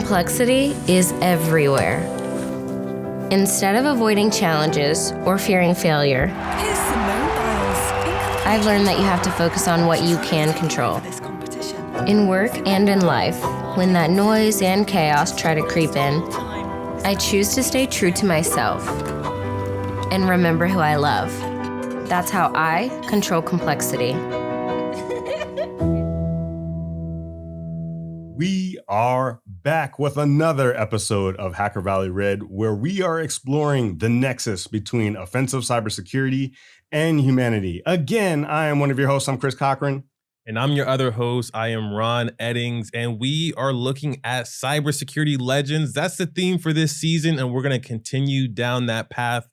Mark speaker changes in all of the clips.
Speaker 1: Complexity is everywhere. Instead of avoiding challenges or fearing failure, I've learned that you have to focus on what you can control. In work and in life, when that noise and chaos try to creep in, I choose to stay true to myself and remember who I love. That's how I control complexity.
Speaker 2: We are back with another episode of Hacker Valley Red, where we are exploring the nexus between offensive cybersecurity and humanity. Again, I am one of your hosts. I'm Chris Cochran.
Speaker 3: And I'm your other host. I am Ron Eddings, and we are looking at cybersecurity legends. That's the theme for this season, and we're going to continue down that path.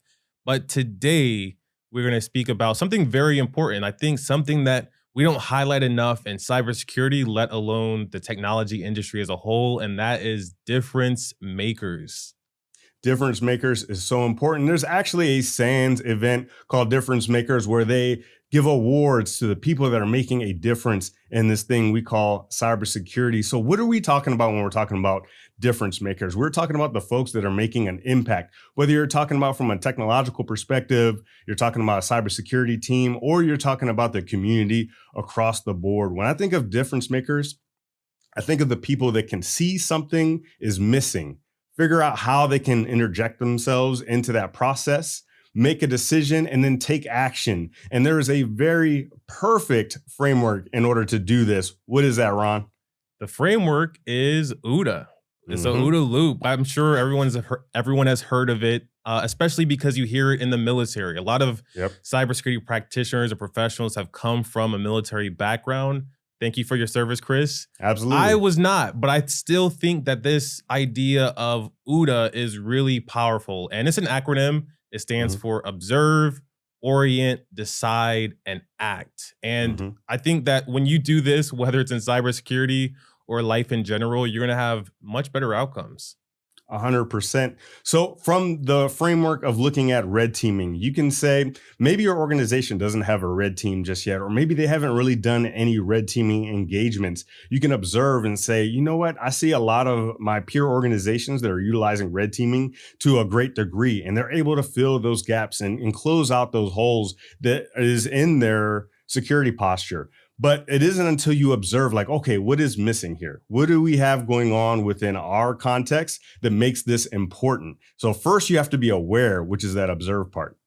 Speaker 3: But today, we're going to speak about something very important. I think something that we don't highlight enough in cybersecurity, let alone the technology industry as a whole, and that is difference makers.
Speaker 2: Difference makers is so important. There's actually a SANS event called Difference Makers where they give awards to the people that are making a difference in this thing we call cybersecurity. So what are we talking about when we're talking about difference makers? We're talking about the folks that are making an impact, whether you're talking about from a technological perspective, you're talking about a cybersecurity team, or you're talking about the community across the board. When I think of difference makers, I think of the people that can see something is missing, figure out how they can interject themselves into that process, make a decision, and then take action. And there is a very perfect framework in order to do this. What is that, Ron?
Speaker 3: The framework is OODA. It's a OODA loop. I'm sure everyone has heard of it, especially because you hear it in the military. A lot of cybersecurity practitioners or professionals have come from a military background. Thank you for your service, Chris.
Speaker 2: Absolutely.
Speaker 3: I was not, but I still think that this idea of OODA is really powerful. And it's an acronym. It stands for observe, orient, decide, and act. And I think that when you do this, whether it's in cybersecurity or life in general, you're going to have much better outcomes.
Speaker 2: 100%. So from the framework of looking at red teaming, you can say maybe your organization doesn't have a red team just yet, or maybe they haven't really done any red teaming engagements. You can observe and say, you know what? I see a lot of my peer organizations that are utilizing red teaming to a great degree, and they're able to fill those gaps and close out those holes that is in their security posture. But it isn't until you observe, like, okay, what is missing here? What do we have going on within our context that makes this important? So first you have to be aware, which is that observe part.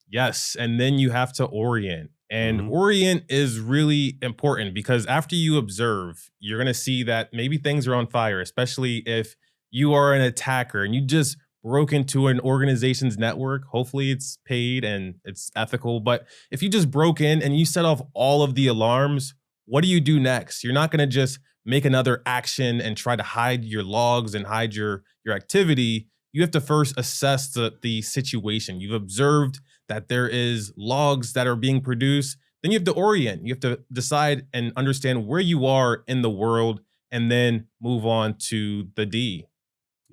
Speaker 3: Yes, and then you have to orient. And orient is really important because after you observe, you're going to see that maybe things are on fire, especially if you are an attacker and you just broke into an organization's network. Hopefully it's paid and it's ethical. But if you just broke in and you set off all of the alarms, what do you do next? You're not going to just make another action and try to hide your logs and hide your activity. You have to first assess the situation. You've observed that there is logs that are being produced. Then you have to orient. You have to decide and understand where you are in the world and then move on to the D.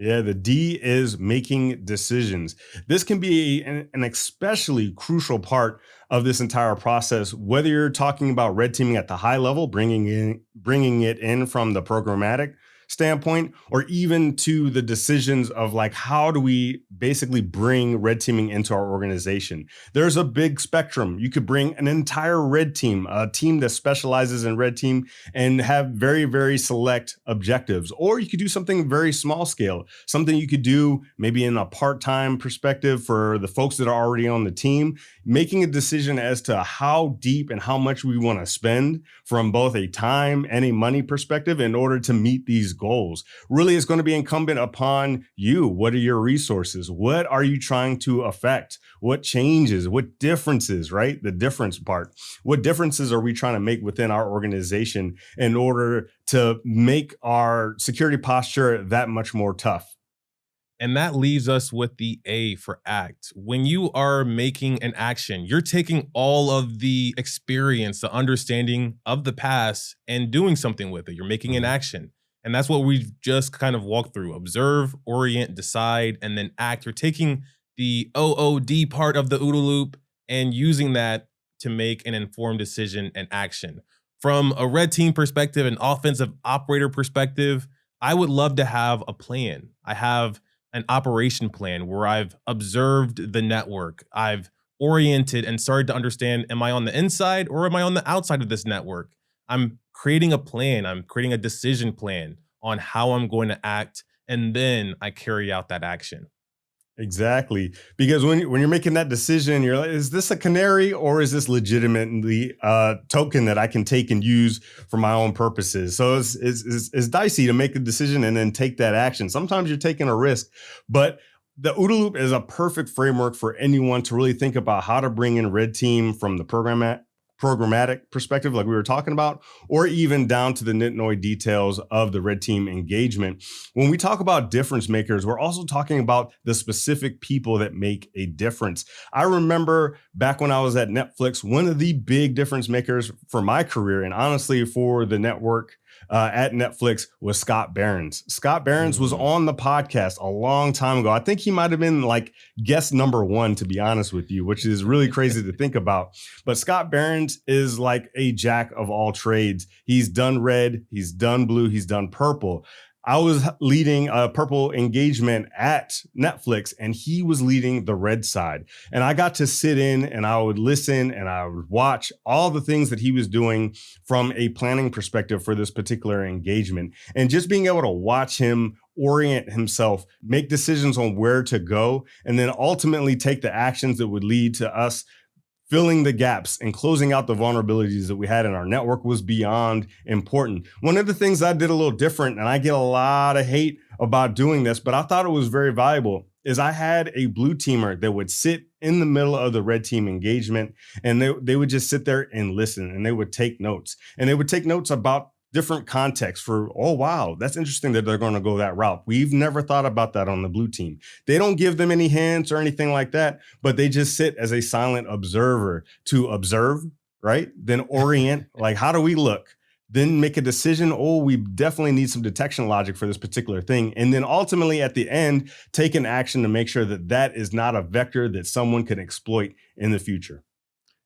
Speaker 2: Yeah, the D is making decisions. This can be an especially crucial part of this entire process, whether you're talking about red teaming at the high level, bringing it in from the programmatic standpoint, or even to the decisions of like, how do we basically bring red teaming into our organization? There's a big spectrum. You could bring an entire red team, a team that specializes in red team and have very, very select objectives. Or you could do something very small scale, something you could do maybe in a part-time perspective for the folks that are already on the team, making a decision as to how deep and how much we want to spend from both a time and a money perspective in order to meet these goals. Really, it's going to be incumbent upon you. What are your resources? What are you trying to affect? What changes? What differences, right? The difference part. What differences are we trying to make within our organization in order to make our security posture that much more tough?
Speaker 3: And that leaves us with the A for act. When you are making an action, you're taking all of the experience, the understanding of the past and doing something with it. You're making an action. And that's what we've just kind of walked through. Observe, orient, decide, and then act. You're taking the OOD part of the OODA loop and using that to make an informed decision and action. From a red team perspective, an offensive operator perspective, I would love to have a plan. I have an operation plan where I've observed the network. I've oriented and started to understand, am I on the inside or am I on the outside of this network? I'm creating a plan. I'm creating a decision plan on how I'm going to act. And then I carry out that action.
Speaker 2: Exactly. Because when you're making that decision, you're like, is this a canary or is this legitimately a token that I can take and use for my own purposes? So it's dicey to make a decision and then take that action. Sometimes you're taking a risk, but the OODA loop is a perfect framework for anyone to really think about how to bring in red team from the programmatic perspective, like we were talking about, or even down to the nitnoid details of the red team engagement. When we talk about difference makers, we're also talking about the specific people that make a difference. I remember back when I was at Netflix, one of the big difference makers for my career, and honestly for the network at Netflix, was Scott Behrens. Scott Behrens was on the podcast a long time ago. I think he might have been like guest number 1, to be honest with you, which is really crazy to think about. But Scott Behrens is like a jack of all trades. He's done red, he's done blue, he's done purple. I was leading a purple engagement at Netflix and he was leading the red side. And I got to sit in and I would listen and I would watch all the things that he was doing from a planning perspective for this particular engagement. And just being able to watch him orient himself, make decisions on where to go, and then ultimately take the actions that would lead to us filling the gaps and closing out the vulnerabilities that we had in our network was beyond important. One of the things I did a little different, and I get a lot of hate about doing this, but I thought it was very valuable, is I had a blue teamer that would sit in the middle of the red team engagement, and they would just sit there and listen, and they would take notes. And they would take notes about different contexts for, oh, wow, that's interesting that they're going to go that route. We've never thought about that on the blue team. They don't give them any hints or anything like that, but they just sit as a silent observer to observe, right? Then orient, like, how do we look? Then make a decision. Oh, we definitely need some detection logic for this particular thing. And then ultimately at the end, take an action to make sure that that is not a vector that someone can exploit in the future.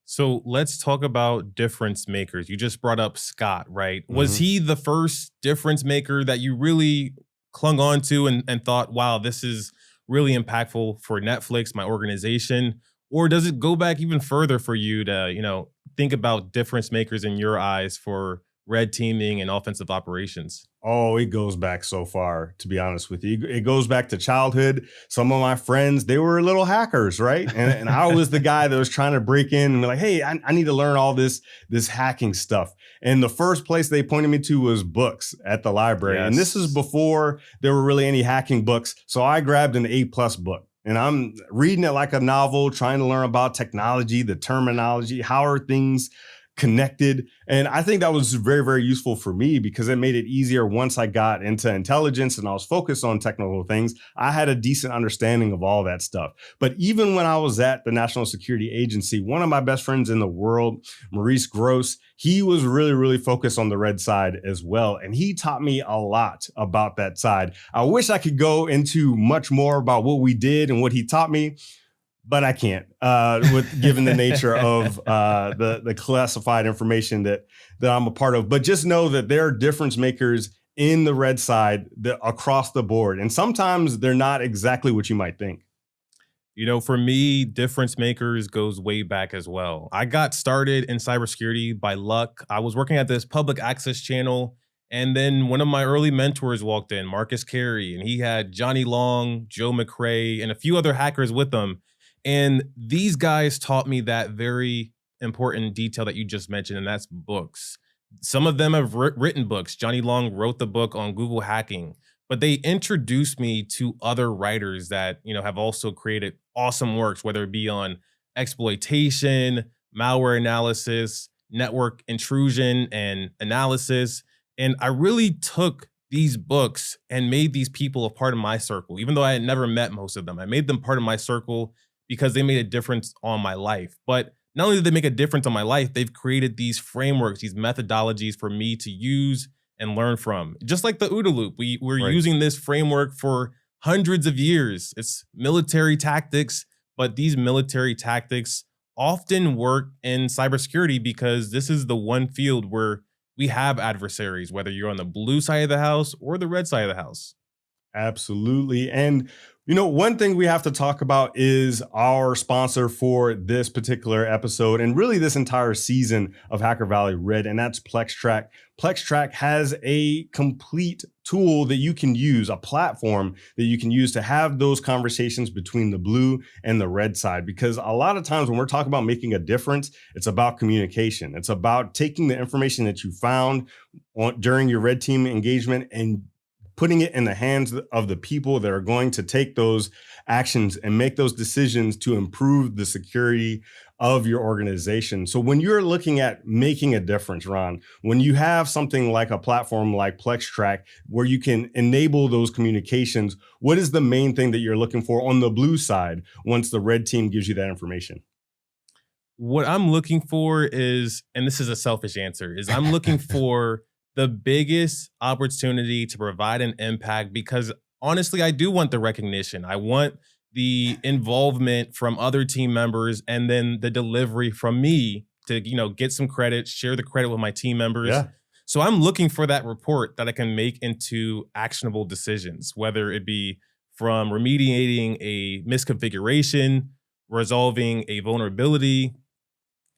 Speaker 3: So let's talk about difference makers. You just brought up Scott, right? Was he the first difference maker that you really clung on to and thought, wow, this is really impactful for Netflix, my organization? Or does it go back even further for you to, think about difference makers in your eyes for red teaming and offensive operations?
Speaker 2: Oh, it goes back so far, to be honest with you. It goes back to childhood. Some of my friends, they were little hackers, right? And I was the guy that was trying to break in and be like, hey, I need to learn all this hacking stuff. And the first place they pointed me to was books at the library. Yes. And this is before there were really any hacking books. So I grabbed an A+ book. And I'm reading it like a novel, trying to learn about technology, the terminology, how are things connected. And I think that was very, very useful for me because it made it easier once I got into intelligence and I was focused on technical things. I had a decent understanding of all that stuff. But even when I was at the National Security Agency, one of my best friends in the world, Maurice Gross, he was really, really focused on the red side as well. And he taught me a lot about that side. I wish I could go into much more about what we did and what he taught me, but I can't, given the nature of the classified information that I'm a part of. But just know that there are difference makers in the red side across the board. And sometimes they're not exactly what you might think.
Speaker 3: For me, difference makers goes way back as well. I got started in cybersecurity by luck. I was working at this public access channel, and then one of my early mentors walked in, Marcus Carey, and he had Johnny Long, Joe McRae, and a few other hackers with them. And these guys taught me that very important detail that you just mentioned, and that's books. Some of them have written books. Johnny Long wrote the book on Google hacking, but they introduced me to other writers that, have also created awesome works, whether it be on exploitation, malware analysis, network intrusion and analysis. And I really took these books and made these people a part of my circle, even though I had never met most of them. I made them part of my circle because they made a difference on my life. But not only did they make a difference on my life, they've created these frameworks, these methodologies for me to use and learn from. Just like the OODA loop, we're using this framework for hundreds of years. It's military tactics, but these military tactics often work in cybersecurity because this is the one field where we have adversaries, whether you're on the blue side of the house or the red side of the house.
Speaker 2: Absolutely. And, one thing we have to talk about is our sponsor for this particular episode and really this entire season of Hacker Valley Red, and that's PlexTrack. PlexTrack has a complete tool that you can use, a platform that you can use to have those conversations between the blue and the red side. Because a lot of times when we're talking about making a difference, it's about communication. It's about taking the information that you found during your red team engagement and putting it in the hands of the people that are going to take those actions and make those decisions to improve the security of your organization. So when you're looking at making a difference, Ron, when you have something like a platform like PlexTrack where you can enable those communications, what is the main thing that you're looking for on the blue side once the red team gives you that information?
Speaker 3: What I'm looking for is, and this is a selfish answer, is I'm looking for the biggest opportunity to provide an impact, because honestly, I do want the recognition. I want the involvement from other team members, and then the delivery from me to, get some credit, share the credit with my team members.
Speaker 2: Yeah.
Speaker 3: So I'm looking for that report that I can make into actionable decisions, whether it be from remediating a misconfiguration, resolving a vulnerability.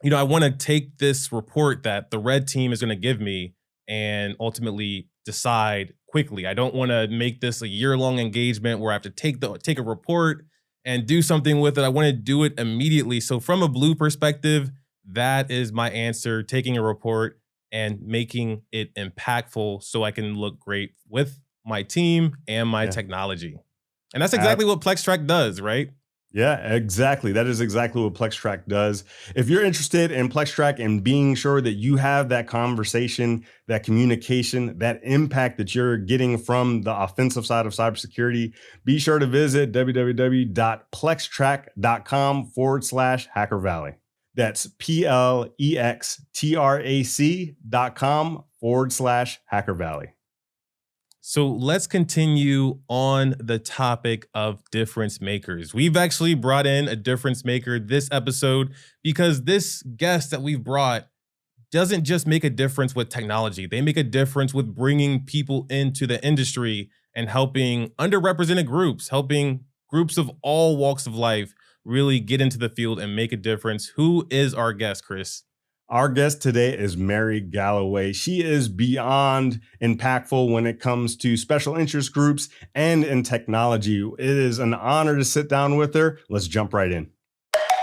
Speaker 3: I want to take this report that the red team is going to give me and ultimately decide quickly. I don't want to make this a year-long engagement where I have to take a report and do something with it. I want to do it immediately. So from a blue perspective, that is my answer, taking a report and making it impactful so I can look great with my team and my technology. And that's exactly what PlexTrack does, right?
Speaker 2: Yeah, exactly. That is exactly what PlexTrack does. If you're interested in PlexTrack and being sure that you have that conversation, that communication, that impact that you're getting from the offensive side of cybersecurity, be sure to visit www.plextrack.com/Hacker Valley. That's plextrac.com/Hacker Valley.
Speaker 3: So let's continue on the topic of difference makers. We've actually brought in a difference maker this episode because this guest that we've brought doesn't just make a difference with technology. They make a difference with bringing people into the industry and helping underrepresented groups, helping groups of all walks of life really get into the field and make a difference. Who is our guest, Chris?
Speaker 2: Our guest today is Mari Galloway. She is beyond impactful when it comes to special interest groups and in technology. It is an honor to sit down with her. Let's jump right in.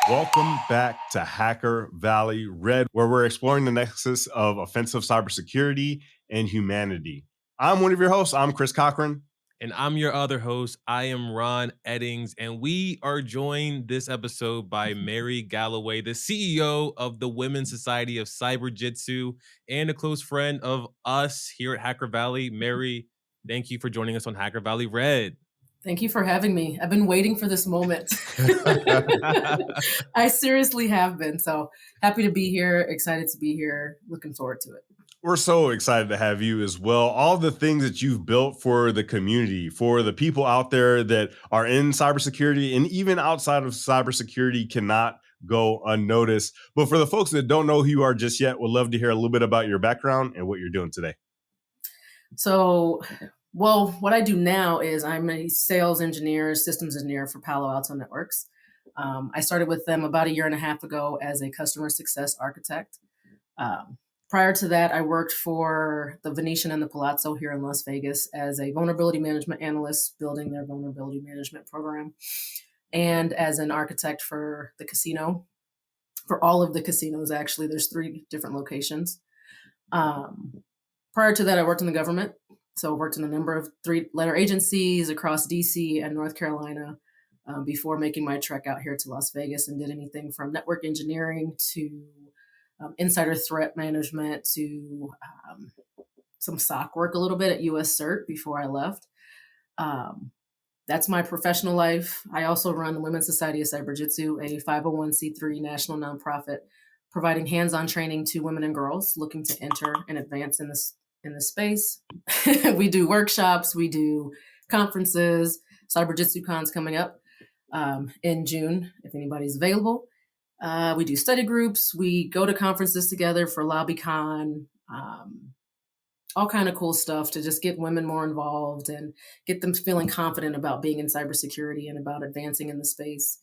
Speaker 2: Welcome back to Hacker Valley Red, where we're exploring the nexus of offensive cybersecurity and humanity. I'm one of your hosts. I'm Chris Cochran.
Speaker 3: And I'm your other host. I am Ron Eddings, and we are joined this episode by Mari Galloway, the CEO of the Women's Society of Cyberjutsu and a close friend of us here at Hacker Valley. Mari, thank you for joining us on Hacker Valley Red.
Speaker 4: Thank you for having me. I've been waiting for this moment. I seriously have been. So happy to be here, excited to be here, looking forward to it.
Speaker 2: We're so excited to have you as well. All the things that you've built for the community, for the people out there that are in cybersecurity and even outside of cybersecurity cannot go unnoticed. But for the folks that don't know who you are just yet, would love to hear a little bit about your background and what you're doing today.
Speaker 4: So, what I do now is I'm a sales engineer, systems engineer for Palo Alto Networks. I started with them about a year and a half ago as a customer success architect. Prior to that, I worked for the Venetian and the Palazzo here in Las Vegas as a vulnerability management analyst, building their vulnerability management program, and as an architect for the casino, for all of the casinos, actually. There's 3 different locations. Prior to that, I worked in the government. So I worked in a number of 3-letter agencies across DC and North Carolina before making my trek out here to Las Vegas, and did anything from network engineering to insider threat management to some SOC work a little bit at US CERT before I left. That's my professional life. I also run the Women's Society of Cyberjutsu, a 501c3 national nonprofit, providing hands-on training to women and girls looking to enter and advance in this space. We do workshops, we do conferences. Cyberjutsu Con's coming up in June, if anybody's available. We do study groups. We go to conferences together for LobbyCon. all kind of cool stuff to just get women more involved and get them feeling confident about being in cybersecurity and about advancing in the space.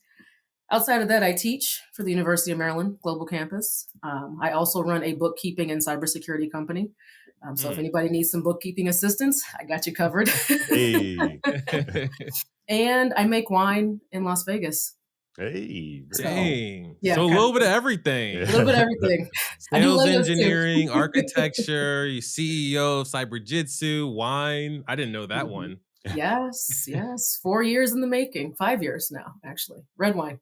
Speaker 4: Outside of that, I teach for the University of Maryland Global Campus. I also run a bookkeeping and cybersecurity company. So if anybody needs some bookkeeping assistance, I got you covered.
Speaker 2: Hey.
Speaker 4: And I make wine in Las Vegas.
Speaker 2: Hey.
Speaker 3: Dang.
Speaker 4: Yeah,
Speaker 3: So a little bit of everything.
Speaker 2: Yeah.
Speaker 4: A little bit of everything. I do
Speaker 3: Sales
Speaker 4: Legos too.
Speaker 3: engineering, architecture, you CEO of Cyberjutsu, wine. I didn't know that one.
Speaker 4: Yes. 4 years in the making. 5 years now, actually. Red wine.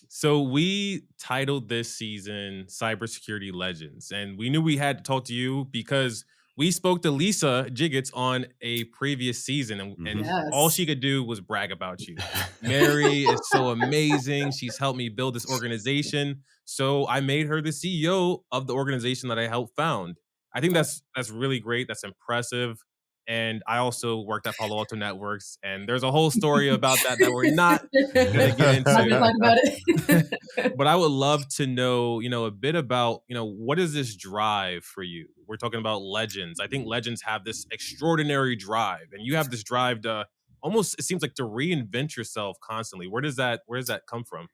Speaker 3: So we titled this season Cybersecurity Legends, and we knew we had to talk to you because we spoke to Lisa Jiggets on a previous season, and
Speaker 4: Yes.
Speaker 3: all she could do was brag about you. Mary is so amazing. She's helped me build this organization. So I made her the CEO of the organization that I helped found. I think that's really great. That's impressive. And I also worked at Palo Alto Networks, and there's a whole story about that we're not going to get
Speaker 4: Not gonna talk
Speaker 3: into.
Speaker 4: about it.
Speaker 3: But I would love to know, a bit about, what is this drive for you? We're talking about legends. I think legends have this extraordinary drive, and you have this drive to almost, it seems like, to reinvent yourself constantly. Where does that come from?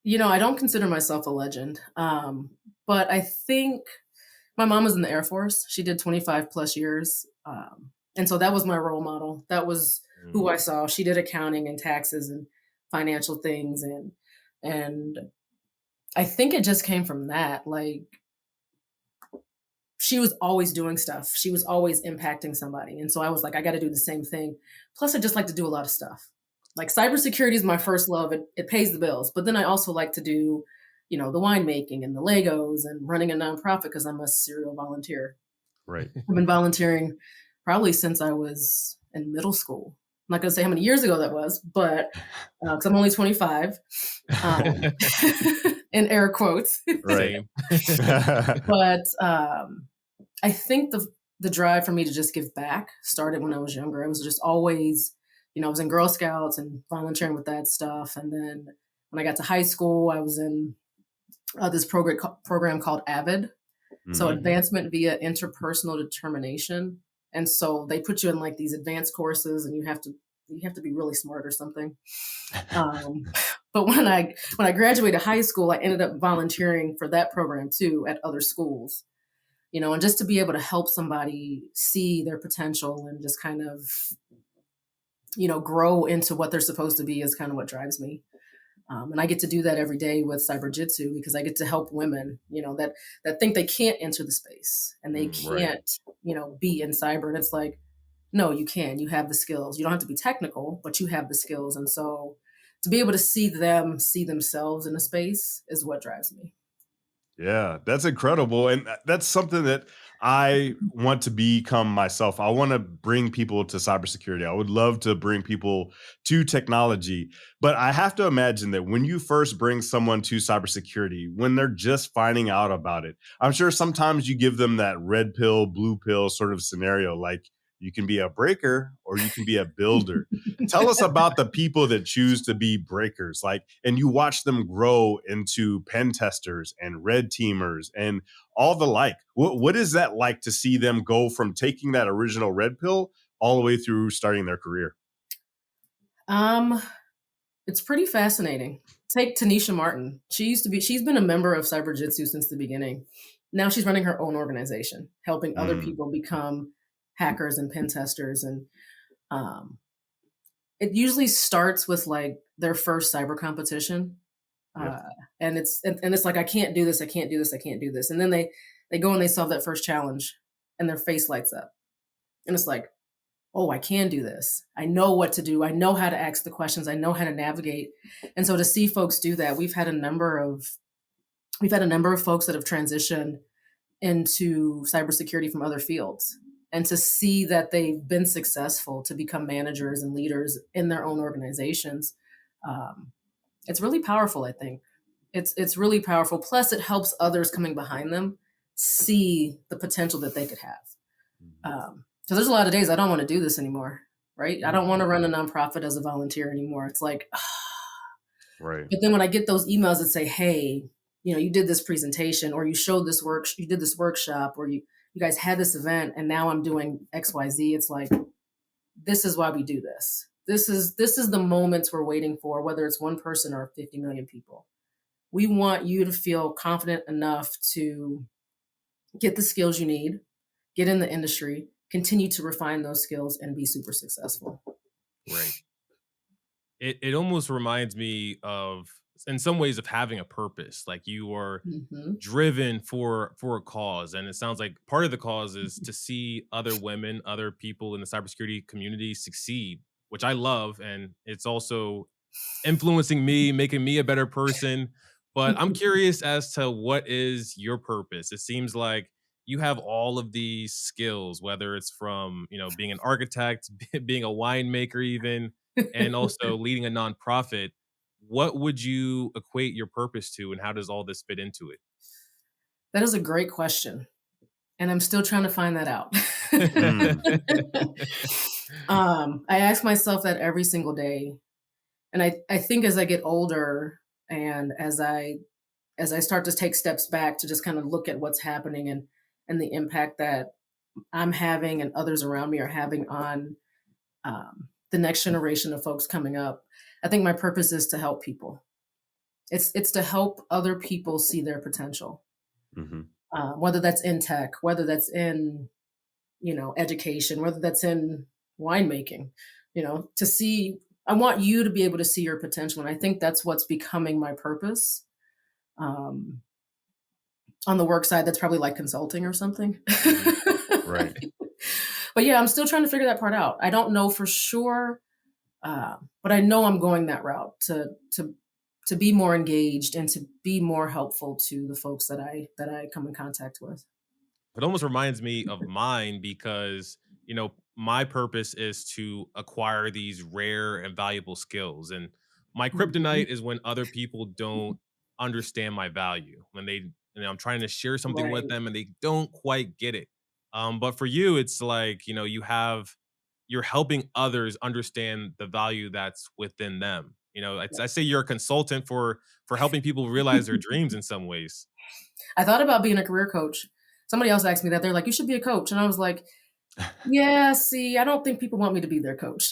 Speaker 4: I don't consider myself a legend. But I think my mom was in the Air Force. She did 25 plus years. And so that was my role model. That was who I saw. She did accounting and taxes and financial things. And I think it just came from that. Like, she was always doing stuff. She was always impacting somebody. And so I was like, I got to do the same thing. Plus, I just like to do a lot of stuff. Like, cybersecurity is my first love. It pays the bills. But then I also like to do, the winemaking and the Legos and running a nonprofit because I'm a serial volunteer.
Speaker 2: Right.
Speaker 4: I've been volunteering probably since I was in middle school. I'm not going to say how many years ago that was, but because I'm only 25, in air quotes.
Speaker 2: Right.
Speaker 4: But I think the drive for me to just give back started when I was younger. I was just always, I was in Girl Scouts and volunteering with that stuff. And then when I got to high school, I was in this program called AVID. So Advancement via Interpersonal Determination. And so they put you in like these advanced courses and you have to be really smart or something. But when I graduated high school, I ended up volunteering for that program too at other schools, and just to be able to help somebody see their potential and just kind of, grow into what they're supposed to be is kind of what drives me. And I get to do that every day with Cyberjutsu because I get to help women, that think they can't enter the space and they can't, be in cyber. And it's like, no, you can. You have the skills. You don't have to be technical, but you have the skills. And so to be able to see them see themselves in a space is what drives me.
Speaker 2: Yeah, that's incredible. And that's something that I want to become myself. I want to bring people to cybersecurity. I would love to bring people to technology. But I have to imagine that when you first bring someone to cybersecurity, when they're just finding out about it, I'm sure sometimes you give them that red pill, blue pill sort of scenario, like you can be a breaker or you can be a builder. Tell us about the people that choose to be breakers, and you watch them grow into pen testers and red teamers and all the like. What is that like to see them go from taking that original red pill all the way through starting their career?
Speaker 4: It's pretty fascinating. Take Tanisha Martin. She's been a member of Cyberjutsu since the beginning. Now she's running her own organization, helping other people become hackers and pen testers. And it usually starts with like their first cyber competition. And it's like, I can't do this. I can't do this. I can't do this. And then they go and they solve that first challenge and their face lights up. And it's like, oh, I can do this. I know what to do. I know how to ask the questions. I know how to navigate. And so to see folks do that, we've had a number of folks that have transitioned into cybersecurity from other fields. And to see that they've been successful to become managers and leaders in their own organizations, it's really powerful, I think. It's really powerful. Plus, it helps others coming behind them see the potential that they could have. So there's a lot of days I don't want to do this anymore, right? I don't want to run a nonprofit as a volunteer anymore. It's like,
Speaker 2: right.
Speaker 4: But then when I get those emails that say, hey, you did this presentation, or you showed this work, you did this workshop, or you guys had this event, and now I'm doing XYZ. It's like, this is why we do this. This is the moments we're waiting for, whether it's one person or 50 million people. We want you to feel confident enough to get the skills you need, get in the industry, continue to refine those skills, and be super successful.
Speaker 3: Right. It almost reminds me of, in some ways, of having a purpose. Like you are driven for a cause, and it sounds like part of the cause is to see other women, other people in the cybersecurity community succeed, which I love, and it's also influencing me, making me a better person. But I'm curious as to what is your purpose. It seems like you have all of these skills, whether it's from being an architect, being a winemaker, even, and also leading a nonprofit. What would you equate your purpose to, and how does all this fit into it?
Speaker 4: That is a great question, and I'm still trying to find that out. I ask myself that every single day, and I think as I get older and as I start to take steps back to just kind of look at what's happening and the impact that I'm having and others around me are having on the next generation of folks coming up, I think my purpose is to help people. It's to help other people see their potential, whether that's in tech, whether that's in education, whether that's in winemaking. To see, I want you to be able to see your potential, and I think that's what's becoming my purpose. On the work side, that's probably like consulting or something.
Speaker 2: Right.
Speaker 4: But yeah, I'm still trying to figure that part out. I don't know for sure, but I know I'm going that route to be more engaged and to be more helpful to the folks that I come in contact with.
Speaker 3: It almost reminds me of mine because, my purpose is to acquire these rare and valuable skills. And my kryptonite is when other people don't understand my value, when I'm trying to share something with them and they don't quite get it. But for you, it's like, you're helping others understand the value that's within them. I say you're a consultant for helping people realize their dreams in some ways.
Speaker 4: I thought about being a career coach. Somebody else asked me that. They're like, you should be a coach. And I was like, yeah, see, I don't think people want me to be their coach.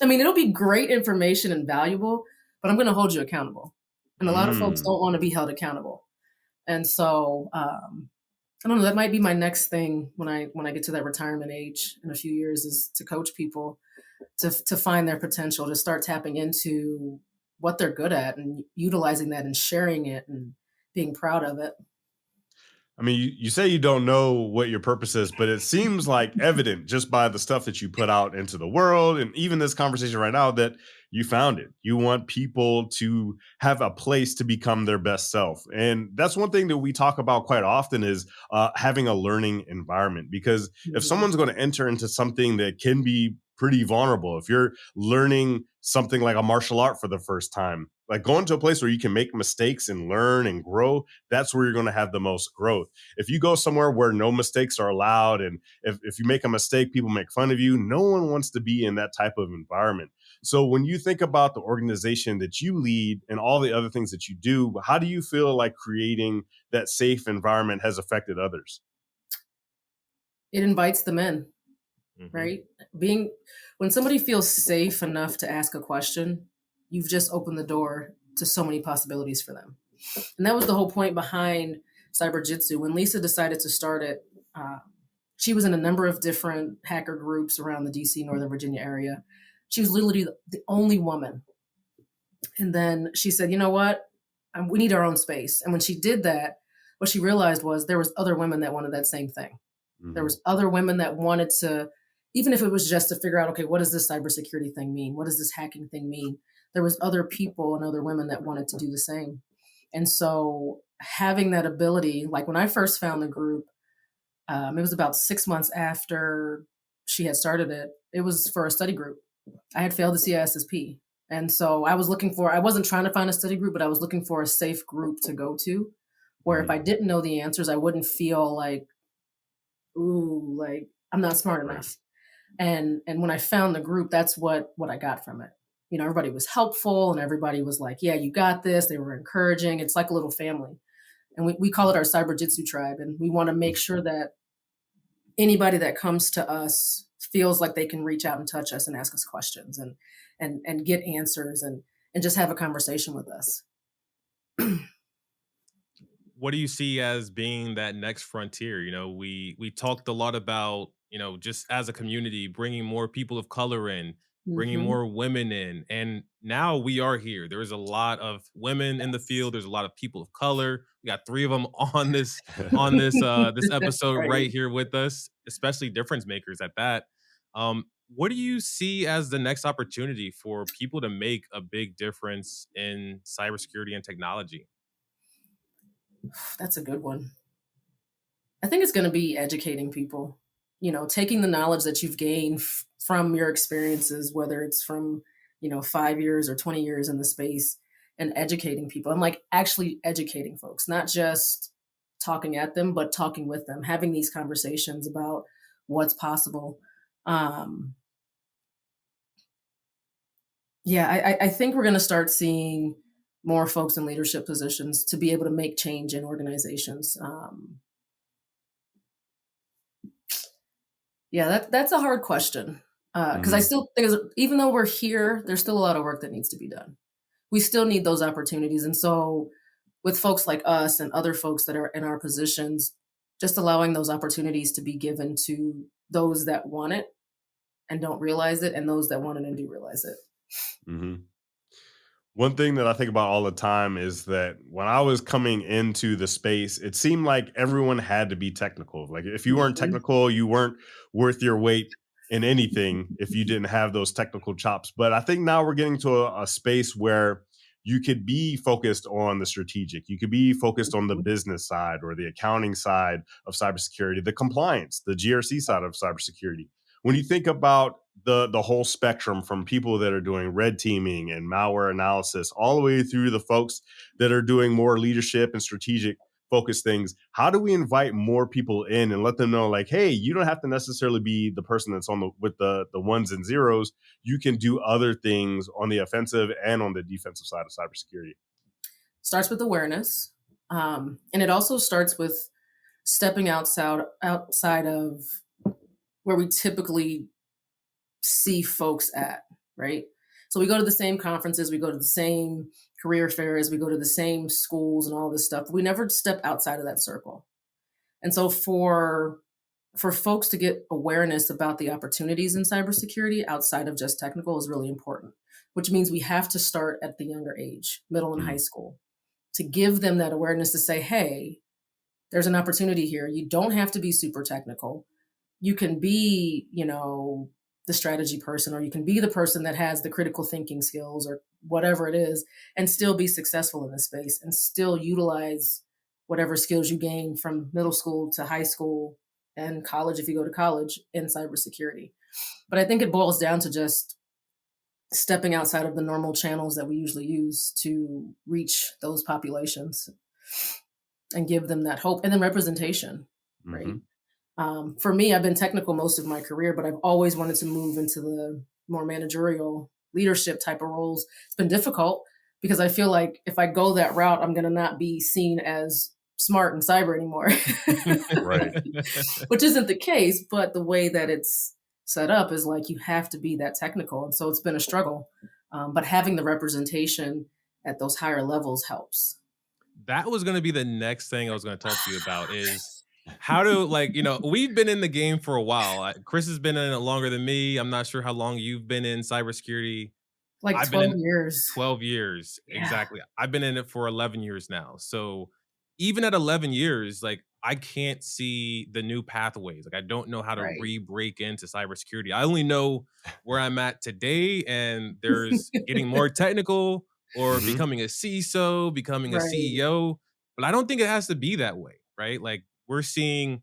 Speaker 4: I mean, it'll be great information and valuable, but I'm going to hold you accountable. And a lot of folks don't want to be held accountable. And so, I don't know, that might be my next thing when I get to that retirement age in a few years, is to coach people to find their potential, to start tapping into what they're good at and utilizing that and sharing it and being proud of it.
Speaker 2: I mean, you say you don't know what your purpose is, but it seems like evident just by the stuff that you put out into the world, and even this conversation right now, that you found it. You want people to have a place to become their best self. And that's one thing that we talk about quite often is having a learning environment, because if someone's going to enter into something that can be pretty vulnerable, if you're learning something like a martial art for the first time, like going to a place where you can make mistakes and learn and grow, that's where you're going to have the most growth. If you go somewhere where no mistakes are allowed, and if you make a mistake, people make fun of you, no one wants to be in that type of environment. So when you think about the organization that you lead and all the other things that you do, how do you feel like creating that safe environment has affected others?
Speaker 4: It invites them in, right? When somebody feels safe enough to ask a question, you've just opened the door to so many possibilities for them. And that was the whole point behind Cyberjutsu. When Lisa decided to start it, she was in a number of different hacker groups around the DC, Northern Virginia area. She was literally the only woman. And then she said, you know what? We need our own space. And when she did that, what she realized was there was other women that wanted that same thing. There was other women that wanted to, even if it was just to figure out, okay, what does this cybersecurity thing mean? What does this hacking thing mean? There was other people and other women that wanted to do the same. And so having that ability, like when I first found the group, it was about 6 months after she had started it. It was for a study group. I had failed the CISSP. And so I wasn't trying to find a study group, but I was looking for a safe group to go to where if I didn't know the answers, I wouldn't feel like, ooh, like I'm not smart enough. And when I found the group, that's what I got from it. everybody was helpful and everybody was like, yeah, you got this. They were encouraging. It's like a little family. And we call it our Cyberjutsu tribe. And we want to make sure that anybody that comes to us feels like they can reach out and touch us and ask us questions and get answers and just have a conversation with us.
Speaker 3: What do you see as being that next frontier? We talked a lot about, just as a community, bringing more people of color in, bringing
Speaker 4: Mhm.
Speaker 3: more women in. And now we are here. There's a lot of women in the field. There's a lot of people of color. We got 3 of them on this episode
Speaker 4: Right.
Speaker 3: right here with us, especially difference makers at that. What do you see as the next opportunity for people to make a big difference in cybersecurity and technology?
Speaker 4: That's a good one. I think it's going to be educating people, taking the knowledge that you've gained from your experiences, whether it's from, 5 years or 20 years in the space, and educating people and like actually educating folks, not just talking at them, but talking with them, having these conversations about what's possible. Yeah, I think we're going to start seeing more folks in leadership positions to be able to make change in organizations. Yeah, that's a hard question because I still think even though we're here, there's still a lot of work that needs to be done. We still need those opportunities, and so with folks like us and other folks that are in our positions, just allowing those opportunities to be given to those that want it and don't realize it, and those that want it and do realize it.
Speaker 2: Mm-hmm. One thing that I think about all the time is that when I was coming into the space, it seemed like everyone had to be technical. Like if you weren't
Speaker 4: Mhm.
Speaker 2: technical, you weren't worth your weight in anything if you didn't have those technical chops. But I think now we're getting to a space where you could be focused on the strategic, you could be focused on the business side or the accounting side of cybersecurity, the compliance, the GRC side of cybersecurity. When you think about the whole spectrum from people that are doing red teaming and malware analysis all the way through the folks that are doing more leadership and strategic focus things, how do we invite more people in and let them know like, hey, you don't have to necessarily be the person that's on the ones and zeros. You can do other things on the offensive and on the defensive side of cybersecurity.
Speaker 4: Starts with awareness, and it also starts with stepping outside of where we typically see folks at, right? So we go to the same conferences, we go to the same career fairs, we go to the same schools and all this stuff. We never step outside of that circle. And so for folks to get awareness about the opportunities in cybersecurity outside of just technical is really important, which means we have to start at the younger age, middle and high school, to give them that awareness to say, hey, there's an opportunity here. You don't have to be super technical. You can be, the strategy person, or you can be the person that has the critical thinking skills or whatever it is, and still be successful in this space and still utilize whatever skills you gain from middle school to high school and college if you go to college in cybersecurity. But I think it boils down to just stepping outside of the normal channels that we usually use to reach those populations and give them that hope, and then representation, right? For me, I've been technical most of my career, but I've always wanted to move into the more managerial leadership type of roles. It's been difficult because I feel like if I go that route, I'm going to not be seen as smart in cyber anymore.
Speaker 2: Right.
Speaker 4: Which isn't the case, but the way that it's set up is like you have to be that technical. And so it's been a struggle. But having the representation at those higher levels helps.
Speaker 3: That was going to be the next thing I was going to talk to you about is how to, we've been in the game for a while. Chris has been in it longer than me. I'm not sure how long you've been in cybersecurity.
Speaker 4: Like
Speaker 3: I've
Speaker 4: 12
Speaker 3: been in
Speaker 4: years.
Speaker 3: 12 years.
Speaker 4: Yeah.
Speaker 3: Exactly. I've been in it for 11 years now. So even at 11 years, I can't see the new pathways. I don't know how to
Speaker 4: Right.
Speaker 3: re-break into cybersecurity. I only know where I'm at today, and there's getting more technical or becoming a CISO, becoming a
Speaker 4: Right.
Speaker 3: CEO. But I don't think it has to be that way, right? We're seeing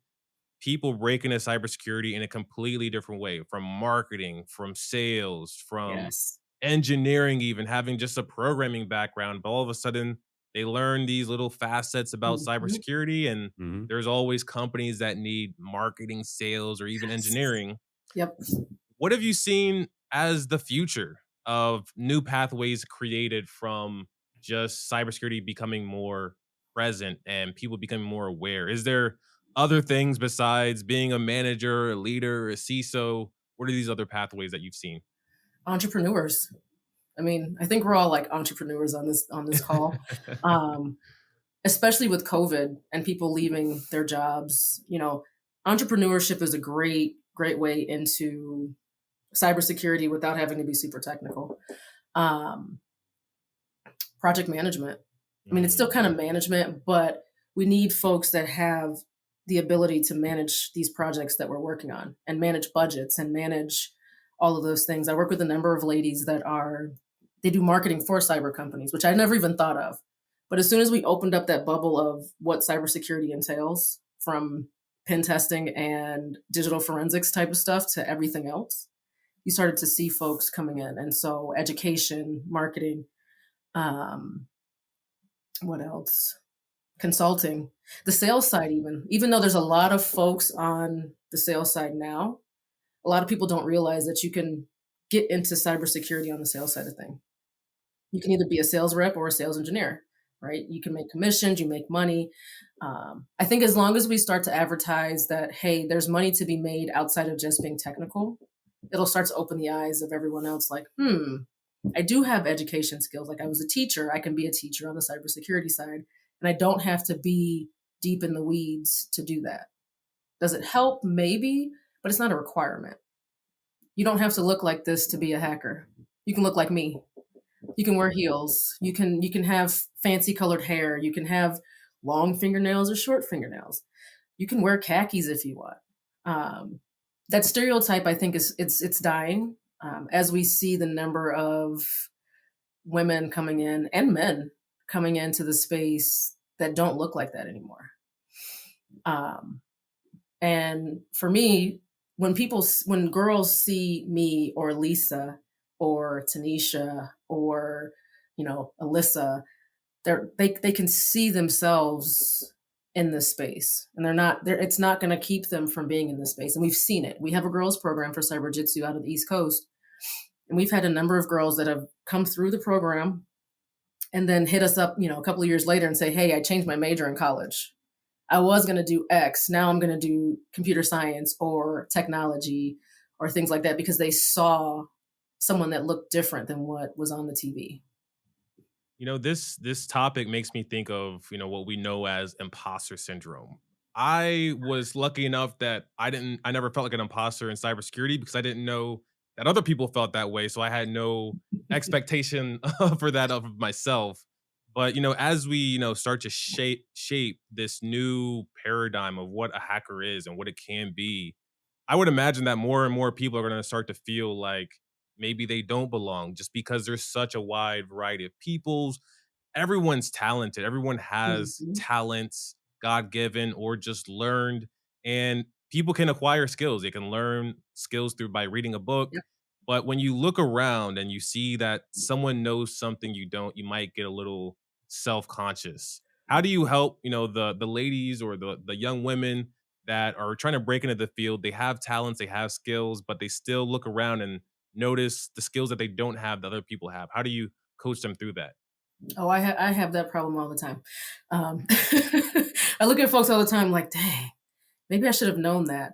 Speaker 3: people break into cybersecurity in a completely different way, from marketing, from sales, from
Speaker 4: Yes.
Speaker 3: engineering, even having just a programming background. But all of a sudden, they learn these little facets about cybersecurity, and there's always companies that need marketing, sales, or even engineering.
Speaker 4: Yep.
Speaker 3: What have you seen as the future of new pathways created from just cybersecurity becoming more present and people becoming more aware? Is there other things besides being a manager, a leader, a CISO? What are these other pathways that you've seen?
Speaker 4: Entrepreneurs. I mean, I think we're all like entrepreneurs on this call. Um, Especially with COVID and people leaving their jobs, entrepreneurship is a great way into cybersecurity without having to be super technical. Um, Project management. I mean, it's still kind of management, but we need folks that have the ability to manage these projects that we're working on and manage budgets and manage all of those things. I work with a number of ladies they do marketing for cyber companies, which I never even thought of. But as soon as we opened up that bubble of what cybersecurity entails, from pen testing and digital forensics type of stuff to everything else, you started to see folks coming in. And so education, marketing, what else? Consulting, the sales side, even though there's a lot of folks on the sales side now, a lot of people don't realize that you can get into cybersecurity on the sales side of thing. You can either be a sales rep or a sales engineer, right? You can make commissions, you make money. I think as long as we start to advertise that, hey, there's money to be made outside of just being technical, it'll start to open the eyes of everyone else like, I do have education skills. Like I was a teacher, I can be a teacher on the cybersecurity side. And I don't have to be deep in the weeds to do that. Does it help? Maybe, but it's not a requirement. You don't have to look like this to be a hacker. You can look like me. You can wear heels. You can have fancy colored hair. You can have long fingernails or short fingernails. You can wear khakis if you want. That stereotype, I think, it's dying as we see the number of women coming in and men coming into the space that don't look like that anymore. And for me, when girls see me or Lisa or Tanisha or, Alyssa, they can see themselves in this space, and it's not going to keep them from being in this space. And we've seen it. We have a girls program for Cyberjutsu out of the East Coast. And we've had a number of girls that have come through the program and then hit us up, a couple of years later and say, hey, I changed my major in college. I was going to do X. Now I'm going to do computer science or technology or things like that because they saw someone that looked different than what was on the TV.
Speaker 3: This topic makes me think of, what we know as imposter syndrome. I was lucky enough that I never felt like an imposter in cybersecurity because I didn't know that other people felt that way. So I had no expectation for that of myself. But, as we, start to shape this new paradigm of what a hacker is and what it can be, I would imagine that more and more people are going to start to feel like maybe they don't belong just because there's such a wide variety of peoples. Everyone's talented. Everyone has talents, God-given or just learned. And people can acquire skills. They can learn skills by reading a book.
Speaker 4: Yep.
Speaker 3: But when you look around and you see that someone knows something you don't, you might get a little self-conscious. How do you help, the ladies or the young women that are trying to break into the field? They have talents, they have skills, but they still look around and notice the skills that they don't have that other people have. How do you coach them through that?
Speaker 4: Oh, I have that problem all the time. I look at folks all the time like, dang, maybe I should have known that.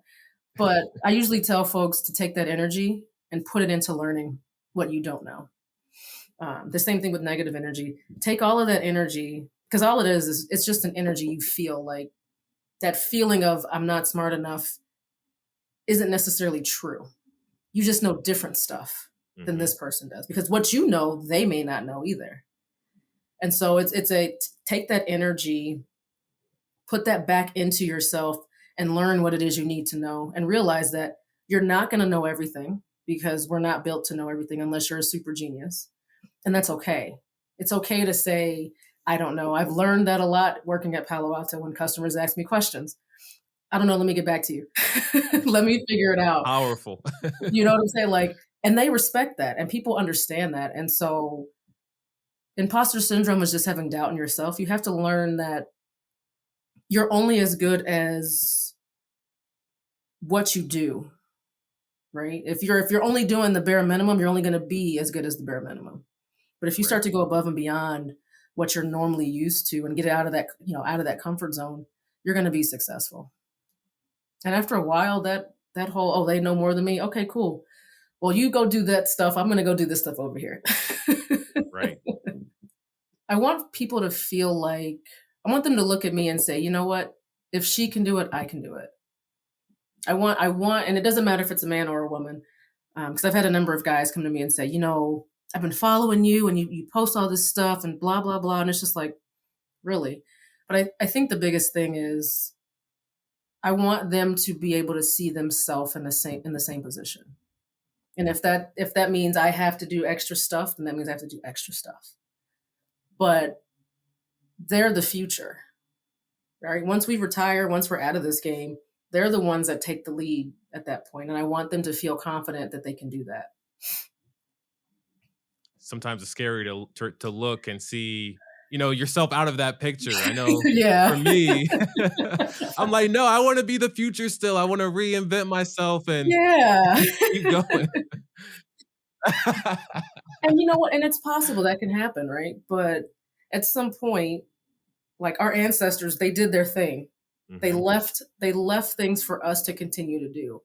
Speaker 4: But I usually tell folks to take that energy and put it into learning what you don't know. The same thing with negative energy. Take all of that energy, because all it is it's just an energy you feel. Like that feeling of I'm not smart enough isn't necessarily true. You just know different stuff than this person does, because what you know, they may not know either. And so it's take that energy, put that back into yourself and learn what it is you need to know, and realize that you're not going to know everything because we're not built to know everything unless you're a super genius. And that's okay. It's okay to say, I don't know. I've learned that a lot working at Palo Alto when customers ask me questions. I don't know. Let me get back to you. Let me figure it out.
Speaker 3: Powerful.
Speaker 4: You know what I'm saying? Like, and they respect that and people understand that. And so imposter syndrome is just having doubt in yourself. You have to learn that you're only as good as what you do. right? If you're only doing the bare minimum, you're only going to be as good as the bare minimum. But if you start
Speaker 3: Right.
Speaker 4: to go above and beyond what you're normally used to and get out of that, out of that comfort zone, you're going to be successful. And after a while, that whole, oh, they know more than me. Okay, cool. Well, you go do that stuff. I'm going to go do this stuff over here.
Speaker 3: Right.
Speaker 4: I want people to feel like, I want them to look at me and say, you know what? If she can do it, I can do it. I want, and it doesn't matter if it's a man or a woman, because I've had a number of guys come to me and say, I've been following you and you post all this stuff and blah, blah, blah. And it's just like, really? But I think the biggest thing is I want them to be able to see themselves in the same position. And if that means I have to do extra stuff, then that means I have to do extra stuff. But they're the future, right? Once we retire, once we're out of this game, they're the ones that take the lead at that point. And I want them to feel confident that they can do that.
Speaker 3: Sometimes it's scary to look and see, yourself out of that picture. I know
Speaker 4: Yeah.
Speaker 3: for me, I'm like, no, I want to be the future still. I want to reinvent myself and
Speaker 4: Yeah.
Speaker 3: keep going.
Speaker 4: And you know what? And it's possible that can happen, right? But at some point, like our ancestors, they did their thing.
Speaker 3: Mhm.
Speaker 4: They left things for us to continue to do.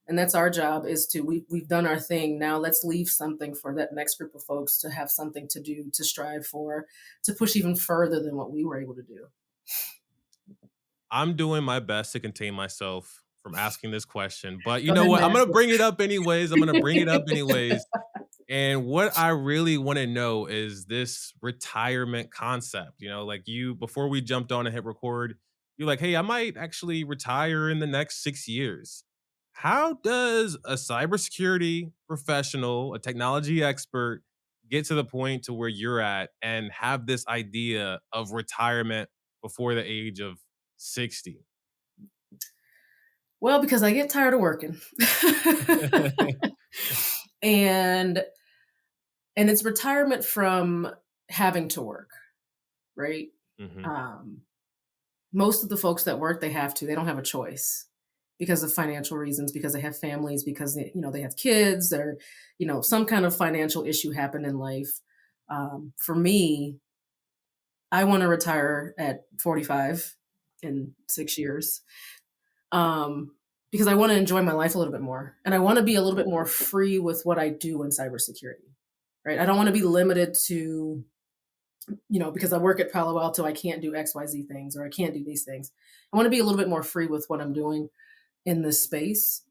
Speaker 4: And that's our job, is we've done our thing. Now let's leave something for that next group of folks to have something to do, to strive for, to push even further than what we were able to do.
Speaker 3: I'm doing my best to contain myself from asking this question, but you
Speaker 4: Go
Speaker 3: know
Speaker 4: ahead
Speaker 3: what?
Speaker 4: and
Speaker 3: I'm
Speaker 4: ask
Speaker 3: going to
Speaker 4: it.
Speaker 3: bring it up anyways. I'm going to bring it up anyways. And what I really want to know is this retirement concept. Like before we jumped on and hit record, you're like, hey, I might actually retire in the next 6 years. How does a cybersecurity professional, a technology expert, get to the point to where you're at and have this idea of retirement before the age of 60?
Speaker 4: Well, because I get tired of working. and it's retirement from having to work, right?
Speaker 3: Mhm.
Speaker 4: Most of the folks that work, they have to. They don't have a choice because of financial reasons, because they have families, because they have kids, or some kind of financial issue happened in life. For me, I want to retire at 45 in 6 years, because I want to enjoy my life a little bit more, and I want to be a little bit more free with what I do in cybersecurity. Right? I don't want to be limited to, because I work at Palo Alto, I can't do XYZ things, or I can't do these things. I want to be a little bit more free with what I'm doing in this space.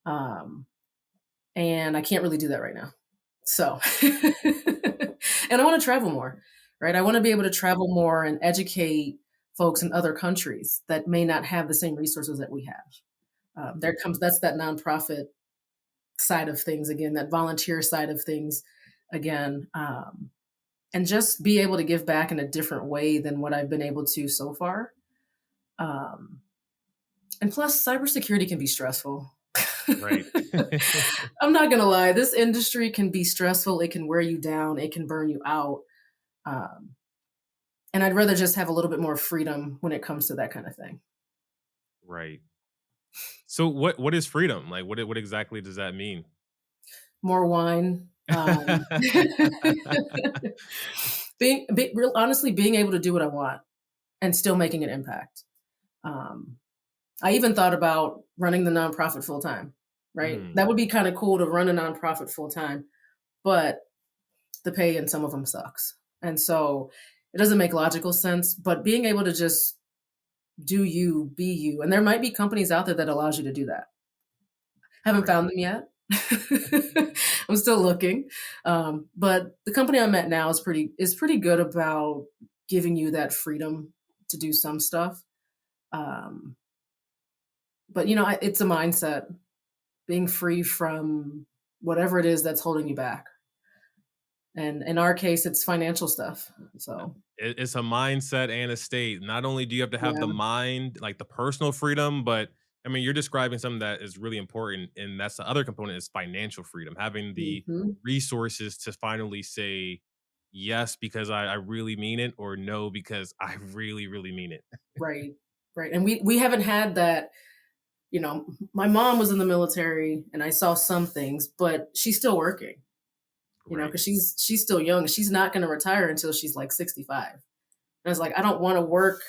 Speaker 4: And I can't really do that right now. So, and I want to travel more, right? I want to be able to travel more and educate folks in other countries that may not have the same resources that we have. That's that nonprofit side of things again, that volunteer side of things again. And just be able to give back in a different way than what I've been able to so far. And plus, cybersecurity can be stressful.
Speaker 3: Right.
Speaker 4: I'm not going to lie. This industry can be stressful. It can wear you down. It can burn you out. And I'd rather just have a little bit more freedom when it comes to that kind of thing.
Speaker 3: Right. So what is freedom? Like what exactly does that mean?
Speaker 4: More wine. Honestly, being able to do what I want and still making an impact. I even thought about running the nonprofit full time, right? That would be kind of cool to run a nonprofit full time, but the pay in some of them sucks. And so it doesn't make logical sense, but being able to just do you, be you. And there might be companies out there that allows you to do that. Haven't
Speaker 3: Right.
Speaker 4: found them yet. I'm still looking. But the company I'm at now is pretty good about giving you that freedom to do some stuff. But it's a mindset, being free from whatever it is that's holding you back. And in our case, it's financial stuff. So
Speaker 3: It's a mindset and a state. Not only do you have to have the
Speaker 4: yeah,
Speaker 3: mind, like the personal freedom, but I mean, you're describing something that is really important, and that's the other component is financial freedom, having the
Speaker 4: mhm,
Speaker 3: resources to finally say yes because I really mean it, or no because I really, really mean it.
Speaker 4: right, right. And we haven't had that my mom was in the military and I saw some things, but she's still working,
Speaker 2: Right.
Speaker 4: because she's still young. She's not going to retire until she's like 65. And I was like, I don't want to work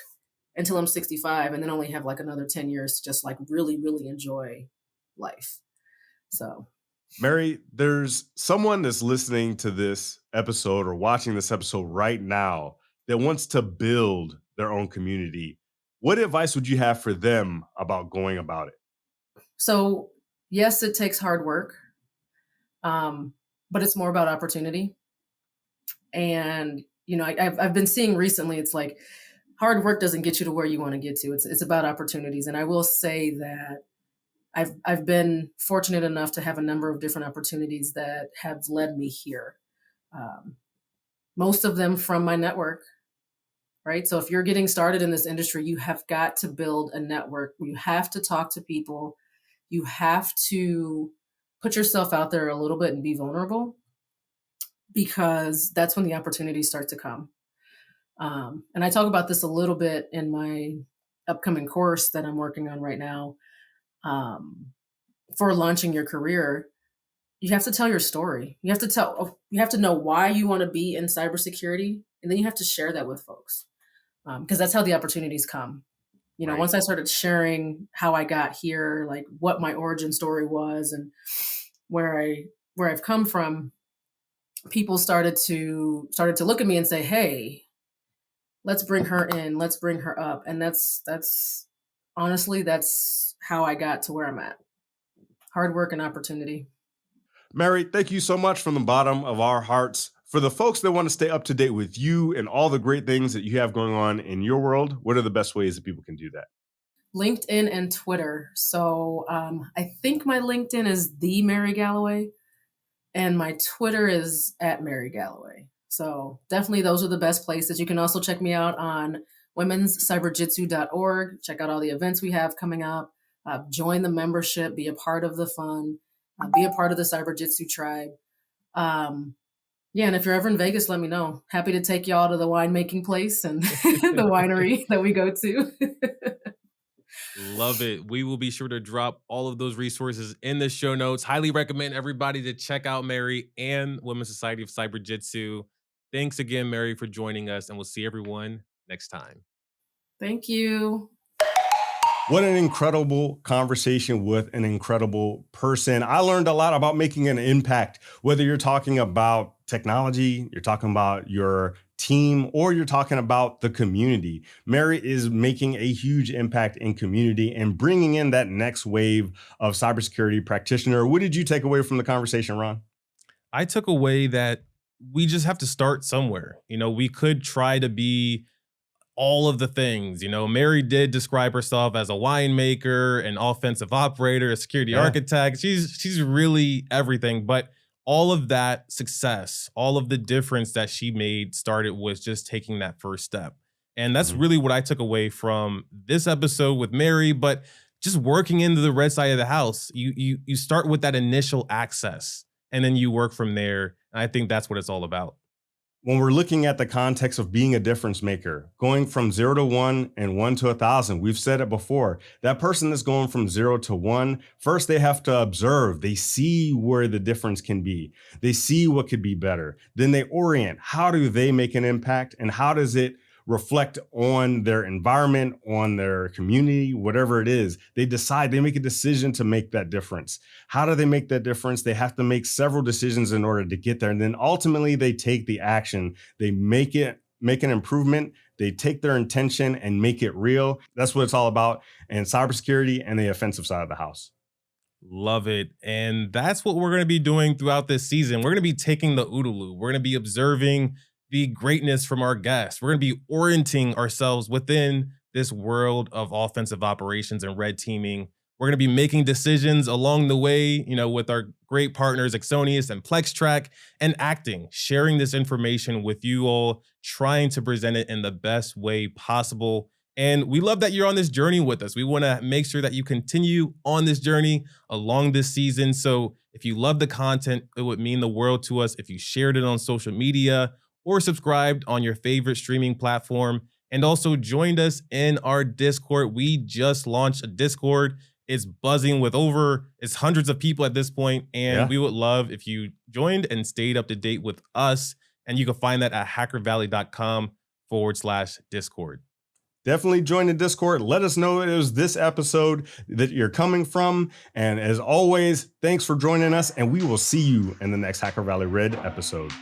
Speaker 4: until I'm 65 and then only have like another 10 years to just like really, really enjoy life. So,
Speaker 2: Mari, there's someone that's listening to this episode or watching this episode right now that wants to build their own community. What advice would you have for them about going about it?
Speaker 4: so yes, it takes hard work, but it's more about opportunity. And, I've been seeing recently, it's like hard work doesn't get you to where you want to get to. It's about opportunities. And I will say that I've been fortunate enough to have a number of different opportunities that have led me here. Most of them from my network, right? So if you're getting started in this industry, you have got to build a network. You have to talk to people. You have to put yourself out there a little bit and be vulnerable, because that's when the opportunities start to come. And I talk about this a little bit in my upcoming course that I'm working on right now. For launching your career, you have to tell your story. You have to know why you want to be in cybersecurity, and then you have to share that with folks, because that's how the opportunities come.
Speaker 2: Right.
Speaker 4: Once I started sharing how I got here, like what my origin story was and where I've come from, people started to look at me and say, "Hey, let's bring her in, let's bring her up." And that's honestly, that's how I got to where I'm at. Hard work and opportunity.
Speaker 2: Mari, thank you so much from the bottom of our hearts. For the folks that want to stay up to date with you and all the great things that you have going on in your world, what are the best ways that people can do that?
Speaker 4: LinkedIn and Twitter. So I think my LinkedIn is the Mari Galloway, and my Twitter is at Mari Galloway. So definitely those are the best places. You can also check me out on womenscyberjutsu.org. Check out all the events we have coming up. Join the membership, be a part of the fun, be a part of the Cyberjutsu tribe. And if you're ever in Vegas, let me know. Happy to take y'all to the winemaking place and the winery that we go to.
Speaker 3: Love it. We will be sure to drop all of those resources in the show notes. Highly recommend everybody to check out Mari and Women's Society of Cyberjutsu. Thanks again, Mari, for joining us, and we'll see everyone next time.
Speaker 4: Thank you.
Speaker 2: What an incredible conversation with an incredible person. I learned a lot about making an impact, whether you're talking about technology, you're talking about your team, or you're talking about the community. Mari is making a huge impact in community and bringing in that next wave of cybersecurity practitioner. What did you take away from the conversation, Ron?
Speaker 3: I took away that we just have to start somewhere. We could try to be all of the things. Mari did describe herself as a winemaker, an offensive operator, a security architect. She's really everything. But all of that success, all of the difference that she made started with just taking that first step. And that's really what I took away from this episode with Mari, but just working into the red side of the house. You start with that initial access and then you work from there. And I think that's what it's all about.
Speaker 2: When we're looking at the context of being a difference maker, going from 0 to 1 and 1 to 1,000, we've said it before, that person that's going from 0 to 1, first they have to observe. They see where the difference can be. They see what could be better. Then they orient. How do they make an impact, and how does it reflect on their environment, on their community, whatever it is? They decide, they make a decision to make that difference. How do they make that difference? They have to make several decisions in order to get there. And then ultimately they take the action. They make an improvement. They take their intention and make it real. That's what it's all about in cybersecurity and the offensive side of the house.
Speaker 3: Love it. And that's what we're going to be doing throughout this season. We're going to be taking the OODA loop. We're going to be observing the greatness from our guests. We're going to be orienting ourselves within this world of offensive operations and red teaming. We're going to be making decisions along the way, with our great partners, Exonius and PlexTrack, and acting, sharing this information with you all, trying to present it in the best way possible. And we love that you're on this journey with us. We want to make sure that you continue on this journey along this season. So if you love the content, it would mean the world to us if you shared it on social media or subscribed on your favorite streaming platform, and also joined us in our Discord. We just launched a Discord. It's buzzing with it's hundreds of people at this point, and we would love if you joined and stayed up to date with us. And you can find that at hackervalley.com/Discord.
Speaker 2: Definitely join the Discord. Let us know it was this episode that you're coming from. And as always, thanks for joining us, and we will see you in the next Hacker Valley Red episode.